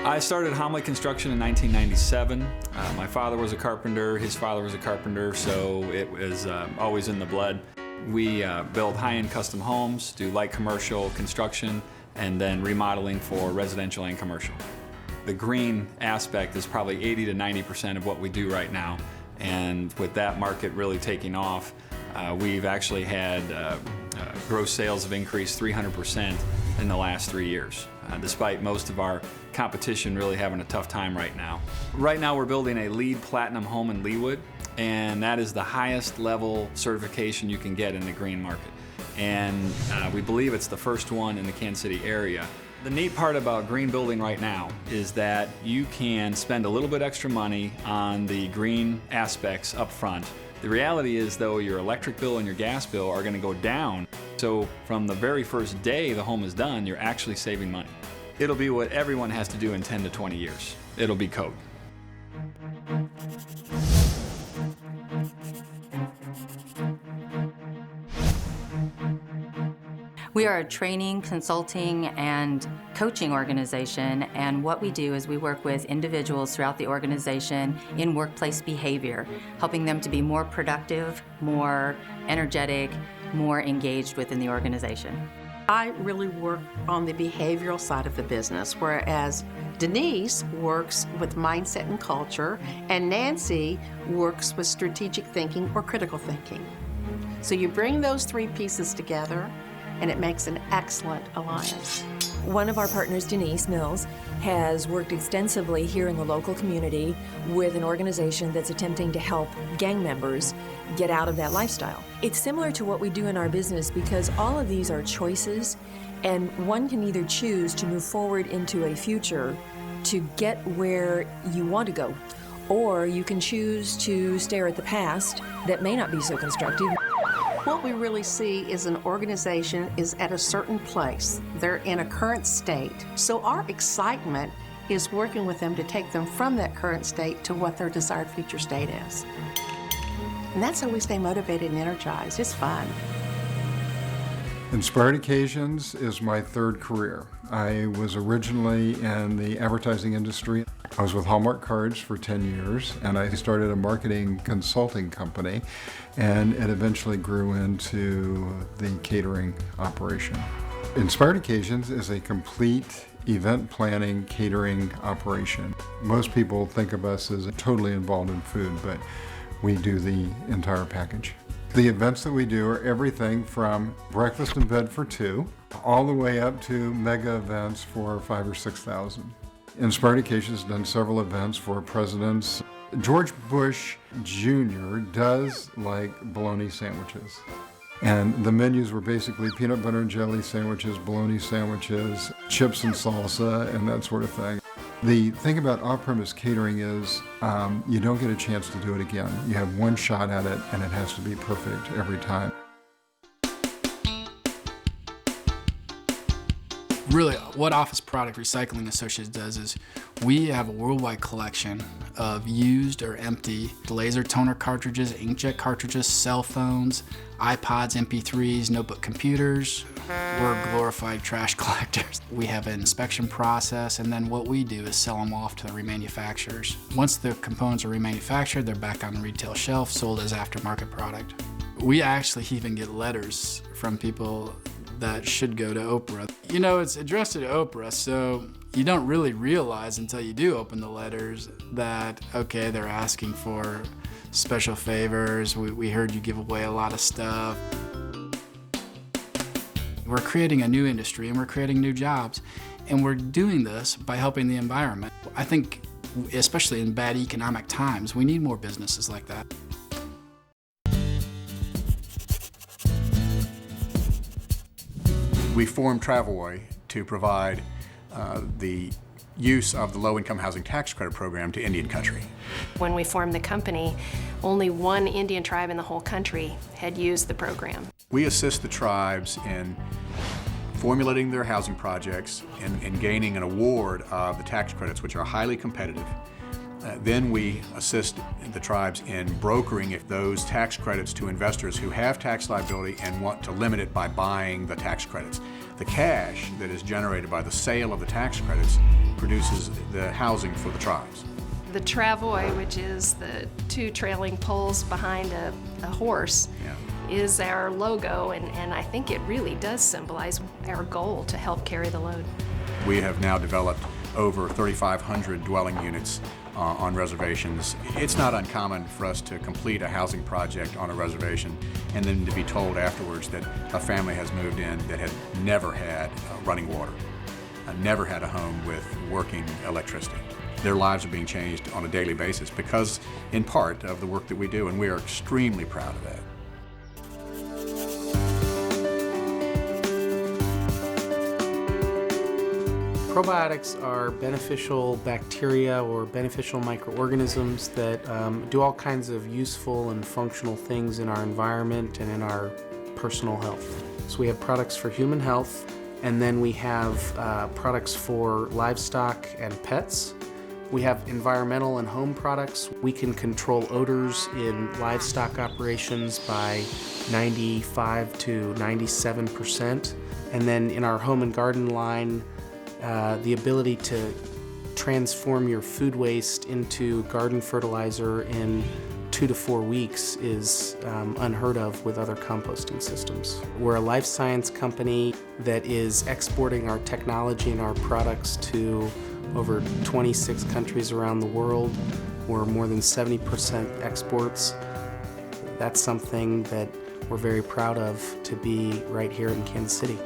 I started Homley Construction in 1997. My father was a carpenter, his father was a carpenter, so it was always in the blood. We build high-end custom homes, do light commercial construction, and then remodeling for residential and commercial. The green aspect is probably 80 to 90% of what we do right now, and with that market really taking off, we've actually had gross sales have increased 300% in the last 3 years, despite most of our competition really having a tough time right now. Right now we're building a LEED Platinum home in Leawood, and that is the highest level certification you can get in the green market. And we believe it's the first one in the Kansas City area. The neat part about green building right now is that you can spend a little bit extra money on the green aspects up front. The reality is, though, your electric bill and your gas bill are going to go down. So from the very first day the home is done, you're actually saving money. It'll be what everyone has to do in 10 to 20 years. It'll be code. We are a training, consulting, and coaching organization, and what we do is we work with individuals throughout the organization in workplace behavior, helping them to be more productive, more energetic, more engaged within the organization. I really work on the behavioral side of the business, whereas Denise works with mindset and culture, and Nancy works with strategic thinking or critical thinking. So you bring those three pieces together, and it makes an excellent alliance. One of our partners, Denise Mills, has worked extensively here in the local community with an organization that's attempting to help gang members get out of that lifestyle. It's similar to what we do in our business because all of these are choices, and one can either choose to move forward into a future to get where you want to go, or you can choose to stare at the past that may not be so constructive. What we really see is an organization is at a certain place. They're in a current state. So our excitement is working with them to take them from that current state to what their desired future state is. And that's how we stay motivated and energized. It's fun. Inspired Occasions is my third career. I was originally in the advertising industry. I was with Hallmark Cards for 10 years, and I started a marketing consulting company, and it eventually grew into the catering operation. Inspired Occasions is a complete event planning catering operation. Most people think of us as totally involved in food, but we do the entire package. The events that we do are everything from breakfast in bed for 2, all the way up to mega events for 5,000 or 6,000. Inspired Occasions has done several events for presidents. George Bush Jr. does like bologna sandwiches. And the menus were basically peanut butter and jelly sandwiches, bologna sandwiches, chips and salsa, and that sort of thing. The thing about off-premise catering is you don't get a chance to do it again. You have one shot at it, and it has to be perfect every time. Really, what Office Product Recycling Associates does is we have a worldwide collection of used or empty laser toner cartridges, inkjet cartridges, cell phones, iPods, MP3s, notebook computers. We're glorified trash collectors. We have an inspection process, and then what we do is sell them off to the remanufacturers. Once the components are remanufactured, they're back on the retail shelf, sold as aftermarket product. We actually even get letters from people that should go to Oprah. You know, it's addressed to Oprah, so you don't really realize until you do open the letters that, okay, they're asking for special favors. We heard you give away a lot of stuff. We're creating a new industry and we're creating new jobs, and we're doing this by helping the environment. I think, especially in bad economic times, we need more businesses like that. We formed Travelway to provide the use of the low-income housing tax credit program to Indian country. When we formed the company, only one Indian tribe in the whole country had used the program. We assist the tribes in formulating their housing projects and gaining an award of the tax credits, which are highly competitive. Then we assist the tribes in brokering those tax credits to investors who have tax liability and want to limit it by buying the tax credits. The cash that is generated by the sale of the tax credits produces the housing for the tribes. The travois, which is the two trailing poles behind a horse, is our logo, and I think it really does symbolize our goal to help carry the load. We have now developed over 3,500 dwelling units on reservations. It's not uncommon for us to complete a housing project on a reservation and then to be told afterwards that a family has moved in that had never had running water, never had a home with working electricity. Their lives are being changed on a daily basis because, in part, of the work that we do, and we are extremely proud of that. Probiotics are beneficial bacteria or beneficial microorganisms that do all kinds of useful and functional things in our environment and in our personal health. So we have products for human health, and then we have products for livestock and pets. We have environmental and home products. We can control odors in livestock operations by 95 to 97%. And then in our home and garden line, the ability to transform your food waste into garden fertilizer in 2 to 4 weeks is unheard of with other composting systems. We're a life science company that is exporting our technology and our products to over 26 countries around the world. We're more than 70% exports. That's something that we're very proud of to be right here in Kansas City.